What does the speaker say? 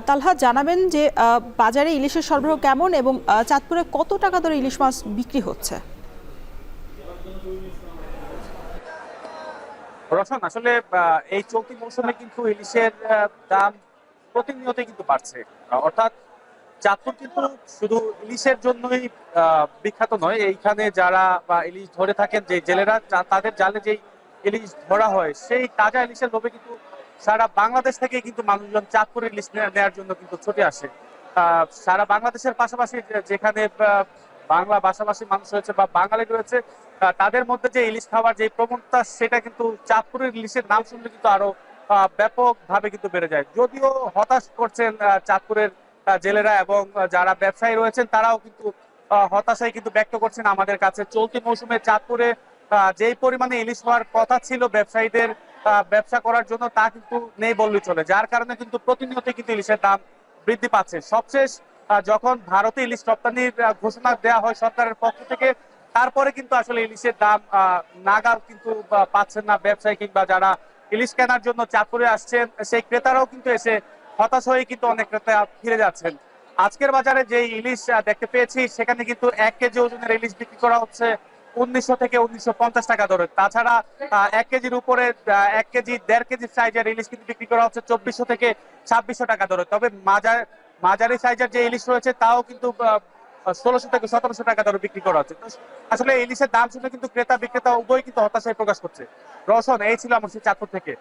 তালহা, জানাবেন যে বাজারে ইলিশের সরবরাহ কেমন এবং চাঁদপুরে কত টাকা দরে ইলিশ মাছ বিক্রি হচ্ছে? রসন আসলে এই চলতি মৌসুমে কিন্তু ইলিশের দাম প্রতিনিয়ত কিন্তু বাড়ছে। অর্থাৎ চাঁদপুর কিন্তু শুধু ইলিশের জন্যই বিখ্যাত নয়। এইখানে যারা বা ইলিশ ধরে থাকেন যে জেলেরা, তাদের জালে যেই ইলিশ ধরা হয় সেই তাজা ইলিশের লোভে কিন্তু সারা বাংলাদেশ থেকে কিন্তু মানুষজন চাঁদপুর ইলিশ নেওয়ার জন্য কিন্তু ছুটে আসে। সারা বাংলাদেশের পাশাপাশি যেখানে বাংলা ভাষাভাষী মানুষ রয়েছে বা বাঙালি রয়েছে, তাদের মধ্যে যে ইলিশ খাওয়ার যে প্রবণতা, সেটা কিন্তু চাঁদপুরের ইলিশের নাম শুনলে কিন্তু আরো ব্যাপক ভাবে কিন্তু বেড়ে যায়। যদিও হতাশ করছেন চাঁদপুরের জেলেরা এবং যারা ব্যবসায়ী রয়েছেন, তারাও কিন্তু হতাশাই কিন্তু ব্যক্ত করছেন আমাদের কাছে। চলতি মৌসুমে চাঁদপুরে যেই পরিমাণে ইলিশ হওয়ার কথা ছিল ব্যবসায়ীদের ব্যবসা করার জন্য, তা কিন্তু নেই বললেই চলে। যার কারণে কিন্তু প্রতিনিয়ত কিন্তু ইলিশের দাম বৃদ্ধি পাচ্ছে। সবশেষ যখন ভারতে ইলিশ রপ্তানির ঘোষণা দেওয়া হয় সরকারের পক্ষ থেকে, তারপরে কিন্তু আসলে ইলিশের দাম নাগাল কিন্তু পাচ্ছেন না ব্যবসায়ী কিংবা যারা ইলিশ কেনার জন্য চাঁদপুরে আসছেন, সেই ক্রেতারাও কিন্তু এসে হতাশ হয়ে কিন্তু অনেক ক্রেতা ফিরে যাচ্ছেন। আজকের বাজারে যে ইলিশ দেখতে পেয়েছি, সেখানে কিন্তু 1 কেজি ওজনের ইলিশ বিক্রি করা হচ্ছে 1900 থেকে 1950 টাকা দরে। তাছাড়া 1 কেজির উপরে 1 কেজি 1.5 কেজি সাইজের ইলিশ কিন্তু বিক্রি করা হচ্ছে 2400 থেকে 2600 টাকা দরে। তবে মাঝারি সাইজের যে ইলিশ রয়েছে, তাও কিন্তু 1600 থেকে 1700 টাকা দরে বিক্রি করা হচ্ছে। তো আসলে ইলিশের দাম শুনে কিন্তু ক্রেতা বিক্রেতা উভয় কিন্তু হতাশায় প্রকাশ করছে। রওশন, এই ছিল আমার সেই চাঁদপুর থেকে।